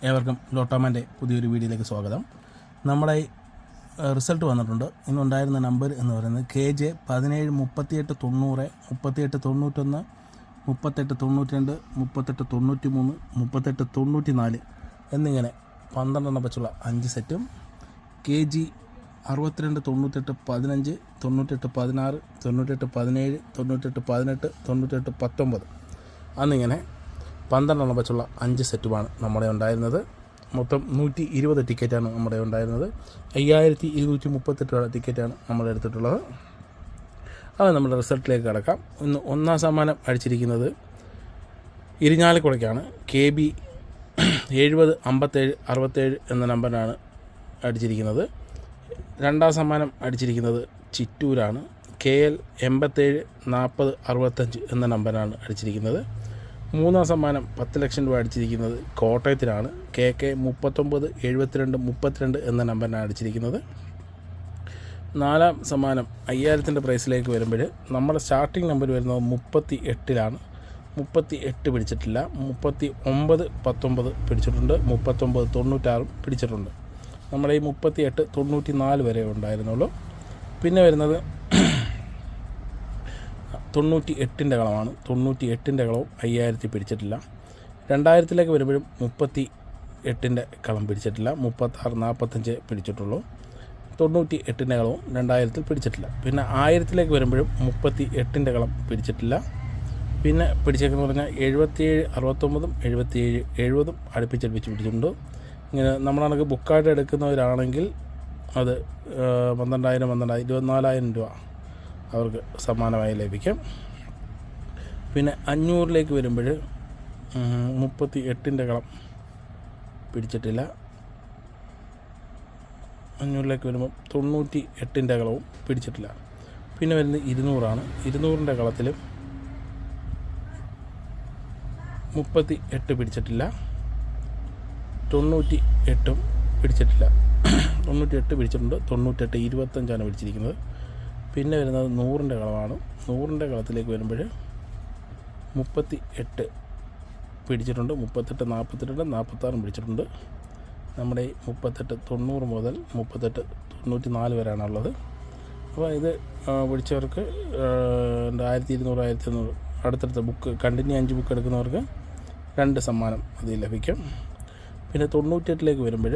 ഏവർക്കും ലോട്ടോമാൻ്റെ പുതിയൊരു വീഡിയോയിലേക്ക് സ്വാഗതം. നമ്മുടെ റിസൾട്ട് വന്നിട്ടുണ്ട്. ഇന്നുണ്ടായിരുന്ന നമ്പർ എന്ന് പറയുന്നത് KJ 173890, 3891, 3892, 3893, 3894 എന്നിങ്ങനെ 12 വെച്ചുള്ള 5 സെറ്റും, KG 629815, 9816, 9817, 9818, 9819 എന്നിങ്ങനെ 12 വെച്ചുള്ള 5 സെറ്റുമാണ് നമ്മുടെ ഉണ്ടായിരുന്നത്. മൊത്തം 120 ടിക്കറ്റാണ് നമ്മുടെ ഉണ്ടായിരുന്നത്. 5238 ടിക്കറ്റാണ് നമ്മൾ എടുത്തിട്ടുള്ളത്. അത് നമ്മുടെ റിസൾട്ടിലേക്ക് കിടക്കാം. ഇന്ന് ഒന്നാം സമ്മാനം അടിച്ചിരിക്കുന്നത് ഇരിഞ്ഞാലക്കുടയ്ക്കാണ്. KB 705767 എന്ന നമ്പറിനാണ് അടിച്ചിരിക്കുന്നത്. രണ്ടാം സമ്മാനം അടിച്ചിരിക്കുന്നത് ചിറ്റൂരാണ്. KL 874065 എന്ന നമ്പറിനാണ് അടിച്ചിരിക്കുന്നത്. മൂന്നാം സമ്മാനം 10 ലക്ഷം രൂപ അടിച്ചിരിക്കുന്നത് കോട്ടയത്തിലാണ്. KK 397232 എന്ന നമ്പറിനാണ് അടിച്ചിരിക്കുന്നത്. നാലാം സമ്മാനം 5000 പ്രൈസിലേക്ക് വരുമ്പോൾ നമ്മുടെ സ്റ്റാർട്ടിംഗ് നമ്പർ വരുന്നത് 38 38 പിടിച്ചിട്ടില്ല. 3919 പിടിച്ചിട്ടുണ്ട്. 3996 പിടിച്ചിട്ടുണ്ട്. നമ്മുടെ ഈ 3894 വരെ ഉണ്ടായിരുന്നുള്ളൂ. പിന്നെ വരുന്നത് 98 കളമാണ്. 98 കളവും 5000 പിടിച്ചിട്ടില്ല. 2000 വരുമ്പോഴും 38 കളം പിടിച്ചിട്ടില്ല. 36 45 പിടിച്ചിട്ടുള്ളൂ. 98 കളവും 2000 പിടിച്ചിട്ടില്ല. പിന്നെ 1000 വരുമ്പോഴും 38 കളം പിടിച്ചിട്ടില്ല. പിന്നെ പിടിച്ചേക്കെന്ന് പറഞ്ഞാൽ 77 69 77 70 അടുപ്പിച്ചടുപ്പിച്ച് പിടിച്ചിട്ടുണ്ട്. ഇങ്ങനെ നമ്മളാണെങ്കിൽ ബുക്കായിട്ട് എടുക്കുന്നവരാണെങ്കിൽ അത് 12,000 24,000 രൂപ അവർക്ക് സമ്മാനമായി ലഭിക്കും. പിന്നെ 500 വരുമ്പോൾ 38 കളം പിടിച്ചിട്ടില്ല. 500 വരുമ്പോൾ 98 കളവും പിടിച്ചിട്ടില്ല. പിന്നെ വരുന്നത് 200 200 കളത്തിലും 38 പിടിച്ചിട്ടില്ല. 98 പിടിച്ചിട്ടില്ല. 98 പിടിച്ചിട്ടുണ്ട്. 98 25 പിടിച്ചിരിക്കുന്നത്. പിന്നെ വരുന്നത് 100 കളമാണ്. 100 കളത്തിലേക്ക് വരുമ്പോൾ 38 പിടിച്ചിട്ടുണ്ട്. 38 42 46 പിടിച്ചിട്ടുണ്ട്. നമ്മുടെ 38 90 മുതൽ 38 94 വരെയാണുള്ളത്. അപ്പോൾ ഇത് പിടിച്ചവർക്ക് 1200 1300 അടുത്തടുത്ത ബുക്ക് കണ്ടിന്യൂ 5 ബുക്ക് എടുക്കുന്നവർക്ക് 2 സമ്മാനം അതിൽ ലഭിക്കും. പിന്നെ 98 വരുമ്പോൾ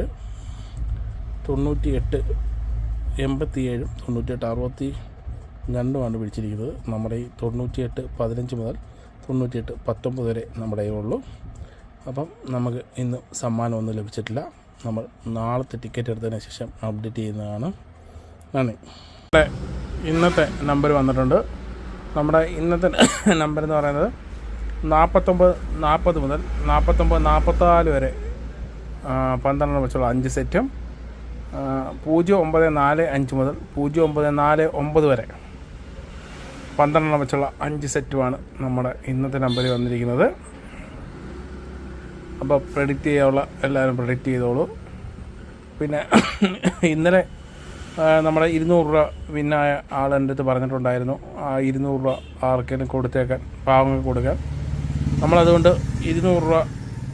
98 87 98 62 പിടിച്ചിരിക്കുന്നത്. നമ്മുടെ ഈ 98 15 മുതൽ 98 19 വരെ നമ്മുടെ ഉള്ളൂ. അപ്പം നമുക്ക് ഇന്ന് സമ്മാനമൊന്നും ലഭിച്ചിട്ടില്ല. നമ്മൾ നാളത്തെ ടിക്കറ്റ് എടുത്തതിന് ശേഷം അപ്ഡേറ്റ് ചെയ്യുന്നതാണ്. നന്ദി. ഇന്നത്തെ നമ്പർ വന്നിട്ടുണ്ട്. നമ്മുടെ ഇന്നത്തെ നമ്പർ എന്ന് പറയുന്നത് 49 40 മുതൽ 49 44 വരെ 12 വെച്ചുള്ള 5 സെറ്റും, 0945 മുതൽ 0949 വരെ 12 വെച്ചുള്ള 5 സെറ്റുമാണ് നമ്മുടെ ഇന്നത്തെ നമ്പറിൽ വന്നിരിക്കുന്നത്. അപ്പോൾ പ്രെഡിക്റ്റ് ചെയ്യാനുള്ള എല്ലാവരും പ്രെഡിക്റ്റ് ചെയ്തോളൂ. പിന്നെ ഇന്നലെ നമ്മുടെ 200 രൂപ വിന്നായ ആൾ എൻ്റെ അടുത്ത് പറഞ്ഞിട്ടുണ്ടായിരുന്നു. ആ 200 രൂപ ആർക്കെങ്കിലും കൊടുത്തേക്കാൻ, പാവങ്ങൾക്ക് കൊടുക്കാൻ. നമ്മളതുകൊണ്ട് 200 രൂപ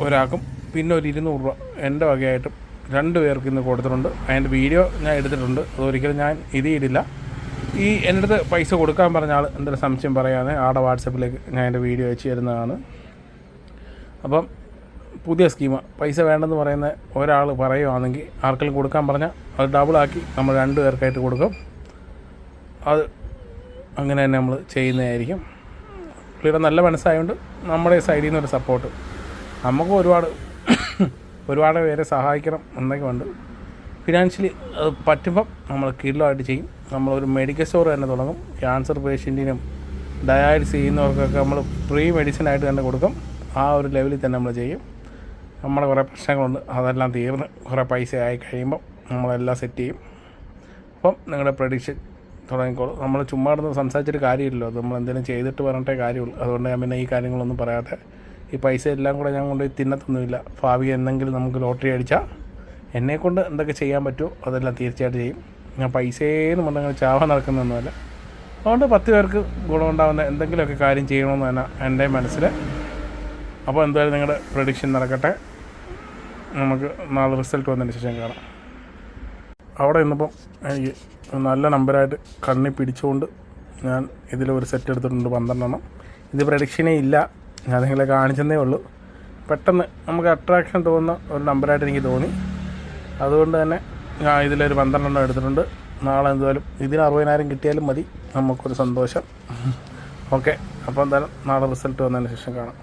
ഒരാൾക്കും പിന്നെ ഒരു 200 രൂപ എൻ്റെ വകയായിട്ടും 2 പേർക്ക് ഇന്ന് കൊടുത്തിട്ടുണ്ട്. അതിൻ്റെ വീഡിയോ ഞാൻ എടുത്തിട്ടുണ്ട്. അതൊരിക്കലും ഞാൻ ഇടില്ല. ഈ എൻ്റെ അടുത്ത് പൈസ കൊടുക്കാൻ പറഞ്ഞ ആൾ എന്തെങ്കിലും സംശയം പറയാതെ ആടെ വാട്സപ്പിലേക്ക് ഞാൻ എൻ്റെ വീഡിയോ അയച്ചു തരുന്നതാണ്. അപ്പം പുതിയ സ്കീമ്, പൈസ വേണ്ടെന്ന് പറയുന്ന ഒരാൾ പറയുകയാണെങ്കിൽ ആർക്കെങ്കിലും കൊടുക്കാൻ പറഞ്ഞാൽ അത് ഡബിളാക്കി നമ്മൾ 2 പേർക്കായിട്ട് കൊടുക്കും. അത് അങ്ങനെ തന്നെ നമ്മൾ ചെയ്യുന്നതായിരിക്കും. പുള്ളിയുടെ നല്ല മനസ്സായതുകൊണ്ട് നമ്മുടെ സൈഡിൽ നിന്നൊരു സപ്പോർട്ട്. നമുക്ക് ഒരുപാട് പേരെ സഹായിക്കണം എന്നൊക്കെ ഉണ്ട്. ഫിനാൻഷ്യലി അത് പറ്റുമ്പം നമ്മൾ കിലോയായിട്ട് ചെയ്യും. നമ്മളൊരു മെഡിക്കൽ സ്റ്റോർ തന്നെ തുടങ്ങും. ക്യാൻസർ പേഷ്യൻറ്റിനും ഡയാലിസിസ് ചെയ്യുന്നവർക്കൊക്കെ നമ്മൾ ഫ്രീ മെഡിസിനായിട്ട് തന്നെ കൊടുക്കും. ആ ഒരു ലെവലിൽ തന്നെ നമ്മൾ ചെയ്യും. നമ്മുടെ കുറേ പ്രശ്നങ്ങളുണ്ട്, അതെല്ലാം തീർന്ന് കുറേ പൈസ ആയി കഴിയുമ്പം നമ്മളെല്ലാം സെറ്റ് ചെയ്യും. അപ്പം നിങ്ങളുടെ പ്രഡിക്ഷൻ തുടങ്ങിക്കോളൂ. നമ്മൾ ചുമ്മാ ഇരുന്ന് സംസാരിച്ചിട്ട് കാര്യമില്ലല്ലോ. അത് നമ്മൾ എന്തെങ്കിലും ചെയ്തിട്ട് പറഞ്ഞിട്ടേ കാര്യമുള്ളൂ. അതുകൊണ്ട് ഞാൻ പിന്നെ ഈ കാര്യങ്ങളൊന്നും പറയാതെ ഈ പൈസ എല്ലാം കൂടെ ഞാൻ കൊണ്ടുപോയി തിന്നത്തൊന്നുമില്ല. ഭാവി എന്തെങ്കിലും നമുക്ക് ലോട്ടറി അടിച്ചാൽ എന്നെക്കൊണ്ട് എന്തൊക്കെ ചെയ്യാൻ പറ്റുമോ അതെല്ലാം തീർച്ചയായിട്ടും ചെയ്യും. ഞാൻ പൈസയെന്ന് പറഞ്ഞാൽ ചാവാൻ നടക്കുന്നൊന്നുമല്ല. അതുകൊണ്ട് 10 പേർക്ക് ഗുണമുണ്ടാകുന്ന എന്തെങ്കിലുമൊക്കെ കാര്യം ചെയ്യണമെന്ന് തന്നെ എൻ്റെ മനസ്സിൽ. അപ്പോൾ എന്തായാലും നിങ്ങളുടെ പ്രഡിക്ഷൻ നടക്കട്ടെ. നമുക്ക് നാളെ റിസൾട്ട് വന്നതിന് ശേഷം കാണാം. അവിടെ ഇന്നിപ്പം എനിക്ക് നല്ല നമ്പറായിട്ട് കണ്ണി പിടിച്ചുകൊണ്ട് ഞാൻ ഇതിലൊരു സെറ്റ് എടുത്തിട്ടുണ്ട് 12 എണ്ണം. ഇത് പ്രഡിക്ഷനേ ഇല്ല, ഞാൻ നിങ്ങളെ കാണിച്ചതേ ഉള്ളൂ. പെട്ടെന്ന് നമുക്ക് അട്രാക്ഷൻ തോന്നുന്ന ഒരു നമ്പറായിട്ട് എനിക്ക് തോന്നി. അതുകൊണ്ട് തന്നെ ഞാൻ ഇതിലൊരു 12 എണ്ണം എടുത്തിട്ടുണ്ട്. നാളെ എന്തായാലും ഇതിന് 60,000 കിട്ടിയാലും മതി, നമുക്കൊരു സന്തോഷം. ഓക്കെ, അപ്പോൾ എന്തായാലും നാളെ റിസൾട്ട് വന്നതിന് ശേഷം കാണാം.